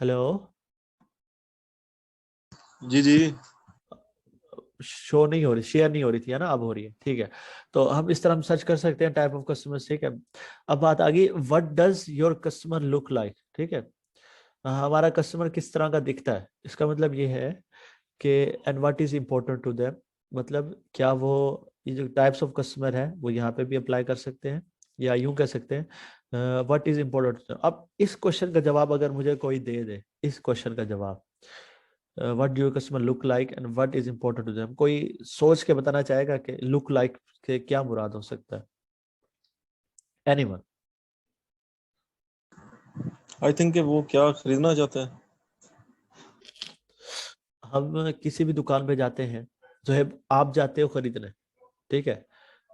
Hello. जी जी। Show नहीं हो रही, शेयर नहीं हो रही थी, है ना? अब हो रही है, ठीक है। तो हम इस तरह हम सर्च कर सकते हैं टाइप ऑफ कस्टमर्स, ठीक है। अब बात आ गई, what does your customer look like, ठीक है। हमारा कस्टमर किस तरह का दिखता है, इसका मतलब ये है कि and what is important to them, मतलब क्या वो, ये जो टाइप्स ऑफ कस्टमर है वो यहाँ पे भी अप्लाई कर सकते हैं, या यूं कह सकते हैं व्हाट इज इम्पोर्टेंट। अब इस क्वेश्चन का जवाब अगर मुझे कोई दे दे, इस क्वेश्चन का जवाब, what do your customer look like and what is important to them, कोई सोच के बताना चाहेगा कि लुक लाइक के क्या मुराद हो सकता है? एनीवन? आई थिंक वो क्या खरीदना चाहते हैं। हम किसी भी दुकान पे जाते हैं, जो है आप जाते हो खरीदने, ठीक है।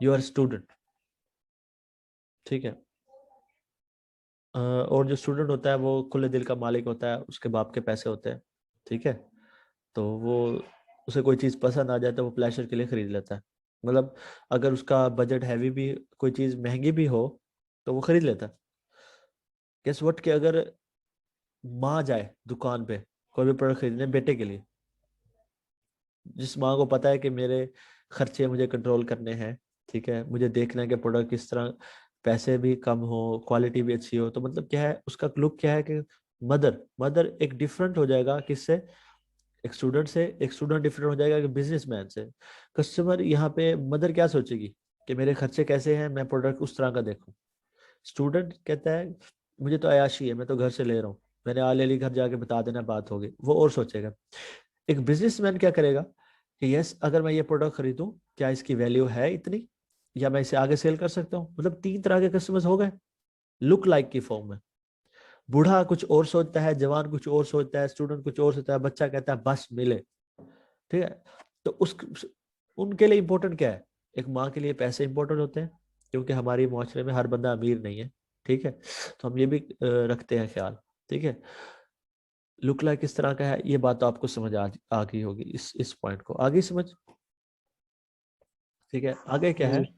यू आर स्टूडेंट, ठीक है। और जो स्टूडेंट होता है वो खुले दिल का मालिक होता है, उसके बाप के पैसे होते हैं, ठीक है। तो वो, उसे कोई चीज़ पसंद आ जाए तो वो प्लेजर के लिए खरीद लेता है। मतलब अगर उसका बजट हैवी भी, कोई चीज़ महंगी भी हो तो वो खरीद लेता है। गेस व्हाट, कि अगर माँ जाए दुकान पे कोई भी प्रोडक्ट खरीदने बेटे के लिए, जिस माँ को पता है कि मेरे खर्चे मुझे कंट्रोल करने हैं, ठीक है, मुझे देखना है कि प्रोडक्ट किस तरह, पैसे भी कम हो, क्वालिटी भी अच्छी हो, तो मतलब क्या है उसका लुक, क्या है कि मदर मदर एक डिफरेंट हो जाएगा किससे, एक स्टूडेंट से। एक स्टूडेंट डिफरेंट हो जाएगा कि बिजनेसमैन से। कस्टमर यहाँ पे, मदर क्या सोचेगी कि मेरे खर्चे कैसे हैं, मैं प्रोडक्ट उस तरह का देखूं। स्टूडेंट कहता है मुझे तो अयाशी है, मैं तो घर से ले रहा हूँ, मैंने आ ले ली, घर जाके बता देना, बात होगी, वो और सोचेगा। एक बिजनेसमैन क्या करेगा कि यस, अगर मैं ये प्रोडक्ट खरीदूं, क्या इसकी वैल्यू है इतनी, या मैं इसे आगे सेल कर सकता हूँ। मतलब तीन तरह के कस्टमर्स हो गए लुक लाइक की फॉर्म में। बूढ़ा कुछ और सोचता है, जवान कुछ और सोचता है, स्टूडेंट कुछ और सोचता है, बच्चा कहता है बस मिले, ठीक है। तो उस, उनके लिए इंपॉर्टेंट क्या है? एक माँ के लिए पैसे इंपॉर्टेंट होते हैं, क्योंकि हमारे मुआशरे में हर बंदा अमीर नहीं है, ठीक है। तो हम ये भी रखते हैं ख्याल, ठीक है। लुक लाइक किस तरह का है, ये बात तो आपको समझ आ गई होगी, इस पॉइंट को आगे समझ, ठीक है। आगे क्या है? जी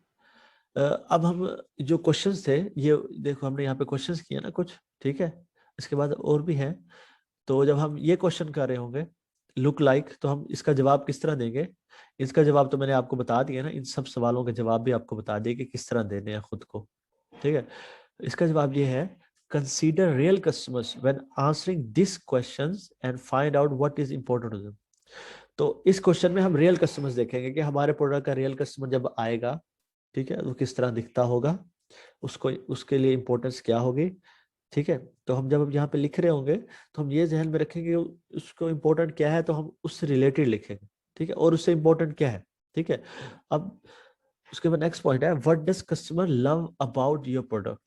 अब हम जो क्वेश्चंस थे, ये देखो हमने यहाँ पे क्वेश्चंस किए ना कुछ, ठीक है। इसके बाद और भी है। तो जब हम ये क्वेश्चन कर रहे होंगे लुक लाइक, तो हम इसका जवाब किस तरह देंगे? इसका जवाब तो मैंने आपको बता दिया ना, इन सब सवालों के जवाब भी आपको बता दिए कि किस तरह देने हैं खुद को, ठीक है। इसका जवाब ये है, consider real customers when answering this questions and find out what is important to them. तो इस क्वेश्चन में हम रियल कस्टमर्स देखेंगे कि हमारे प्रोडक्ट का रियल कस्टमर जब आएगा, ठीक है, वो किस तरह दिखता होगा, उसको, उसके लिए इंपॉर्टेंस क्या होगी, ठीक है। तो हम जब हम यहाँ पे लिख रहे होंगे तो हम ये ध्यान में रखेंगे उसको इम्पोर्टेंट क्या है, तो हम उससे रिलेटेड लिखेंगे, ठीक है, और उससे इम्पोर्टेंट क्या है, ठीक है। अब उसके बाद नेक्स्ट पॉइंट है, what does customer love about your product,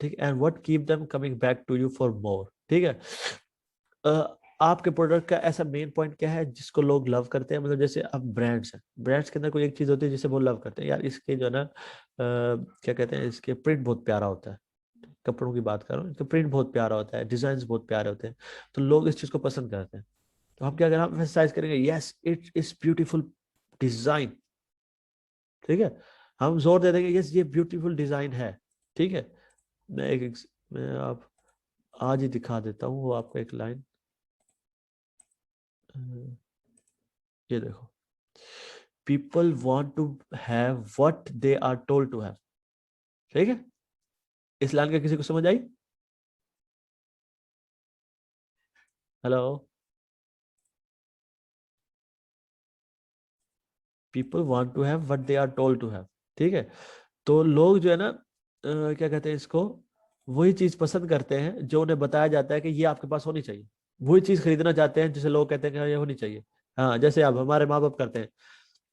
ठीक है, and what keep them coming back to you for more, ठीक है। आपके प्रोडक्ट का ऐसा मेन पॉइंट क्या है जिसको लोग लव करते हैं? मतलब जैसे अब ब्रांड्स है, ब्रांड्स के अंदर कोई एक चीज होती है जिसे वो लव करते हैं, यार इसके जो है ना, क्या कहते हैं, इसके प्रिंट बहुत प्यारा होता है, कपड़ों की बात कर रहा हूँ, इसका प्रिंट बहुत प्यारा होता है, डिजाइन बहुत प्यारे होते हैं, तो लोग इस चीज को पसंद करते हैं। तो हम क्या करें, हम emphasize करेंगे yes it is beautiful design, ठीक है। हम जोर दे देंगे यस ये ब्यूटीफुल डिजाइन है, ठीक है। मैं आप आज ही दिखा देता हूँ वो आपको एक लाइन, ये देखो, people want to have what they are told to have, ठीक है। इस लाइन का किसी को समझ आई? Hello? People want to have what they are told to have, ठीक है। तो लोग जो है ना, क्या कहते हैं इसको, वही चीज पसंद करते हैं जो उन्हें बताया जाता है कि ये आपके पास होनी चाहिए, वही चीज खरीदना चाहते हैं जिसे लोग कहते हैं कि हाँ, ये होनी चाहिए। हाँ, जैसे अब हमारे माँ बाप करते हैं,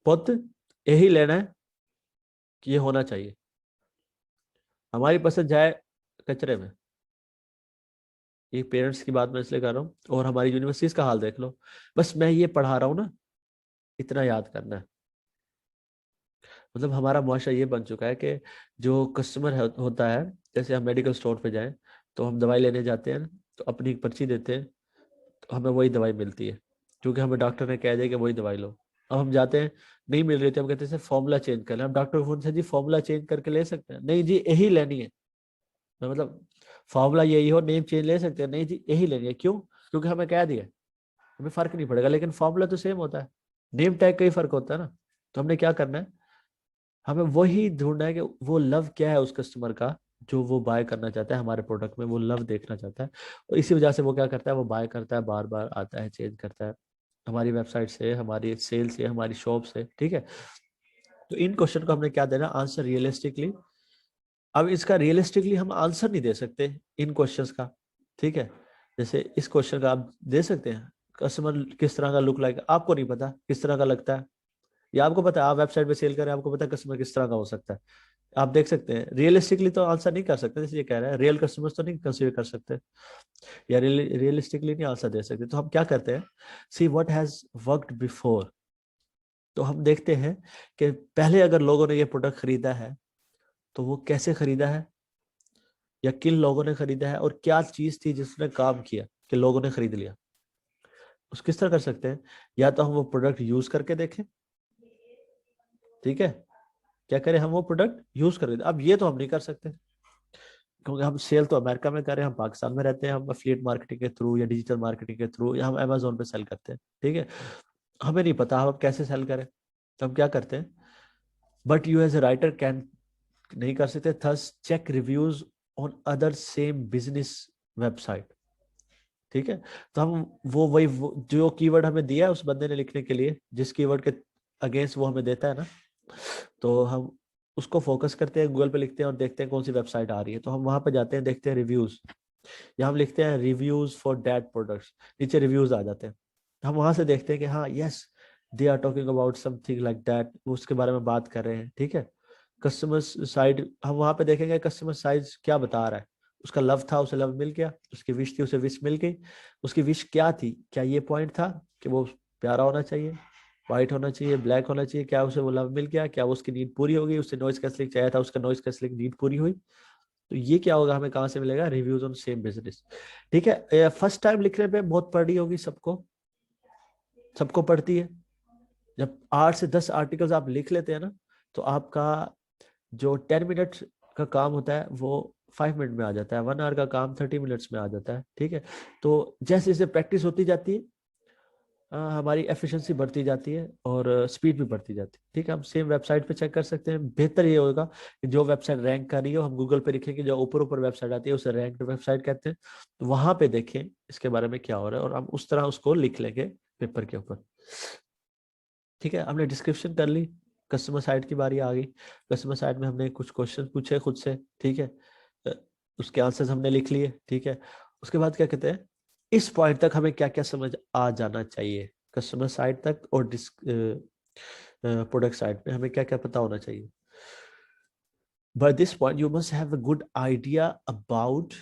पुत्र यही लेना है, कि ये होना चाहिए, हमारी पसंद जाए कचरे में। ये पेरेंट्स की बात मैं इसलिए कर रहा हूँ, और हमारी यूनिवर्सिटीज का हाल देख लो, बस मैं ये पढ़ा रहा हूँ ना, इतना याद करना है। मतलब हमारा मुआशरा ये बन चुका है कि जो कस्टमर होता है, जैसे हम मेडिकल स्टोर पे जाएं, तो हम दवाई लेने जाते हैं, तो अपनी एक पर्ची देते हैं, तो हमें वही दवाई मिलती है, क्योंकि हमें डॉक्टर ने कह दिया कि वही दवाई लो। अब हम जाते हैं, नहीं मिल रही थी, हम कहते हैं सर फॉर्मूला चेंज कर लें। हम डॉक्टर को फोन से, जी फॉर्मूला चेंज करके ले सकते हैं? नहीं जी, यही लेनी है। मतलब फॉर्मूला यही हो, नेम चेंज ले सकते हैं, नहीं जी यही लेंगे, क्यों? क्योंकि हमें कह दिया, हमें फर्क नहीं पड़ेगा, लेकिन फॉर्मूला तो सेम होता है, नेम टैग का ही फर्क होता है ना। तो हमने क्या करना है, हमें वही ढूंढना है कि वो लव क्या है उस कस्टमर का, जो वो बाय करना चाहता है हमारे प्रोडक्ट में, वो लव देखना चाहता है। और इसी वजह से वो क्या करता है, वो बाय करता है, बार बार आता है, चेंज करता है हमारी वेबसाइट से, हमारी सेल से, हमारी शॉप से, ठीक है। तो इन क्वेश्चन को हमने क्या देना, आंसर रियलिस्टिकली। अब इसका रियलिस्टिकली हम आंसर नहीं दे सकते इन क्वेश्चंस का, ठीक है। जैसे इस क्वेश्चन का आप दे सकते हैं, कस्टमर किस तरह का लुक लाइक, आपको नहीं पता किस तरह का लगता है, या आपको पता है आप वेबसाइट पे सेल करें, आपको पता है कस्टमर किस तरह का हो सकता है, आप देख सकते हैं। रियलिस्टिकली तो आंसर नहीं कर सकते, जैसे ये कह रहा है रियल कस्टमर्स तो नहीं कंसीडर कर सकते, या रियलिस्टिकली नहीं आंसर दे सकते। तो हम क्या करते हैं, see what has worked before. तो हम देखते हैं कि पहले अगर लोगों ने ये प्रोडक्ट खरीदा है तो वो कैसे खरीदा है, या किन लोगों ने खरीदा है, और क्या चीज थी जिसने काम किया कि लोगों ने खरीद लिया। उस किस तरह कर सकते हैं, या तो हम वो प्रोडक्ट यूज करके देखें, ठीक है, क्या करें, हम वो प्रोडक्ट यूज करके अब ये तो हम नहीं कर सकते, क्योंकि हम सेल तो अमेरिका में कर रहे हैं, हम पाकिस्तान में रहते हैं, हम एफिलिएट मार्केटिंग के थ्रू या डिजिटल मार्केटिंग के थ्रू या हम अमेजोन पे सेल करते हैं, ठीक है। हमें नहीं पता हम कैसे सेल करें, तो हम क्या करते हैं, but you as a writer can नहीं कर सकते, thus check reviews on other same business website, ठीक है। तो हम जो कीवर्ड हमें दिया है उस बंदे ने लिखने के लिए, जिस कीवर्ड के अगेंस्ट वो हमें देता है ना, तो हम उसको फोकस करते हैं, गूगल पे लिखते हैं और देखते हैं कौन सी वेबसाइट आ रही है, तो हम वहां पे जाते हैं, देखते हैं रिव्यूज, या हम लिखते हैं रिव्यूज फॉर दैट प्रोडक्ट्स, नीचे रिव्यूज आ जाते हैं, हम वहां से देखते हैं कि हाँ yes they are talking about something like that, वो उसके बारे में बात कर रहे हैं, ठीक है। कस्टमर साइड हम वहां पे देखेंगे कस्टमर साइज क्या बता रहा है, उसका लव था उसे लव मिल गया, उसकी विश थी उसे विश मिल गई। उसकी विश क्या थी, क्या ये पॉइंट था कि वो प्यारा होना चाहिए, व्हाइट होना चाहिए, ब्लैक होना चाहिए, क्या उसे वो लव मिल गया, क्या उसकी नीड पूरी हो गई, उससे नॉइज कैंसलिंग चाहिए था, उसका नॉइज कैंसलिंग नीड पूरी हुई। तो ये क्या होगा, हमें कहाँ से मिलेगा, रिव्यूज ऑन सेम बिजनेस, ठीक है। फर्स्ट टाइम लिखने पे बहुत पढ़ी होगी सबको, सबको पढ़ती है। जब 8 से 10 आर्टिकल्स आप लिख लेते हैं ना, तो आपका जो 10 मिनट का काम होता है वो 5 मिनट में आ जाता है, 1 आवर का काम 30 मिनट्स में आ जाता है, ठीक है। तो जैसे जैसे प्रैक्टिस होती जाती है हमारी एफिशिएंसी बढ़ती जाती है और स्पीड भी बढ़ती जाती है, ठीक है। हम सेम वेबसाइट पे चेक कर सकते हैं, बेहतर ये होगा कि जो वेबसाइट रैंक कर रही है हम गूगल पे लिखेंगे, जो ऊपर ऊपर वेबसाइट आती है उसे रैंक वेबसाइट कहते हैं, तो वहां पे देखें इसके बारे में क्या हो रहा है और हम उस तरह उसको लिख लेंगे पेपर के ऊपर, ठीक है। हमने डिस्क्रिप्शन कर ली, कस्टमर साइट की बारी आ गई। कस्टमर साइट में हमने कुछ क्वेश्चन पूछे खुद से, ठीक है, अ, उसके आंसर्स हमने लिख लिए, ठीक है। उसके बाद क्या कहते हैं, इस पॉइंट तक हमें क्या क्या समझ आ जाना चाहिए, कस्टमर साइट तक और प्रोडक्ट साइट में हमें क्या क्या पता होना चाहिए। By this point, you must have a good idea about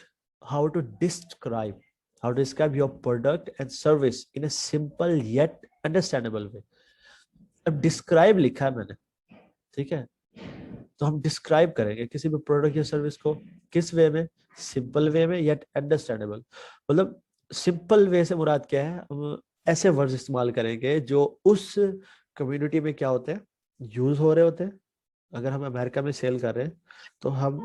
how to describe your product and service in a simple yet understandable way. अब डिस्क्राइब लिखा है मैंने, ठीक है, तो हम डिस्क्राइब करेंगे किसी भी प्रोडक्ट या सर्विस को किस वे में, सिंपल वे में येट अंडरस्टैंडेबल। मतलब सिंपल वे से मुराद क्या है, हम ऐसे वर्ड्स इस्तेमाल करेंगे जो उस कम्युनिटी में क्या होते हैं, यूज हो रहे होते हैं। अगर हम अमेरिका में सेल कर रहे हैं तो हम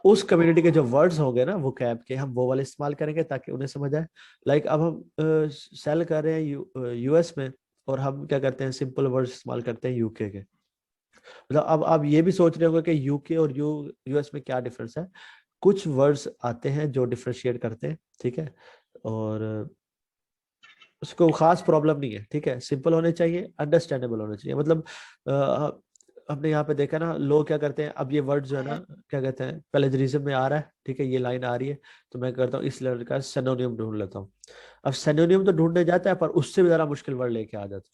उस कम्युनिटी के जो वर्ड्स होंगे ना वो कैब के, हम वो वाले इस्तेमाल करेंगे ताकि उन्हें समझ आए। लाइक अब हम सेल कर रहे हैं यूएस में, और हम क्या करते हैं, सिंपल वर्ड्स इस्तेमाल करते हैं यूके के। मतलब अब आप ये भी सोच रहे होंगे कि यूके और यूएस में क्या डिफरेंस है। कुछ वर्ड्स आते हैं जो डिफरेंशिएट करते हैं, ठीक है, और उसको खास प्रॉब्लम नहीं है, ठीक है। सिंपल होने चाहिए, अंडरस्टैंडेबल होने चाहिए। मतलब हमने यहाँ पे देखा ना, लोग क्या करते हैं, अब ये वर्ड जो है ना क्या कहते हैं, प्लेजरिज्म में आ रहा है, ठीक है, ये लाइन आ रही है, तो मैं करता हूँ इस लर्ड का सिनोनियम ढूंढ लेता हूँ। अब सिनोनियम तो ढूंढने जाता है पर उससे भी ज्यादा मुश्किल वर्ड लेके आ जाता है,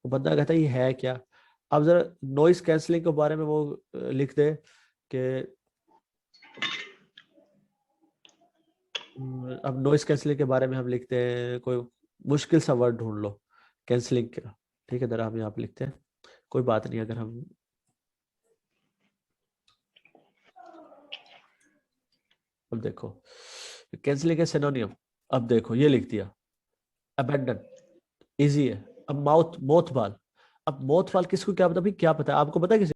वो बंदा कहता है ये है क्या। अब जरा नॉइस कैंसलिंग के बारे में वो लिख दे कि अब नॉइस कैंसलिंग के बारे में हम लिखते हैं, कोई मुश्किल सा वर्ड ढूंढ लो कैंसलिंग का, ठीक है, जरा हम यहाँ पे लिखते हैं, कोई बात नहीं। अगर हम अब देखो कैंसलिंग के सिनोनियम, अब देखो ये लिख दिया, अबेंडन, इजी है। अब माउथ मोथबाल, अब मोथबाल किसको क्या पता, भाई क्या पता है आपको, पता है किसी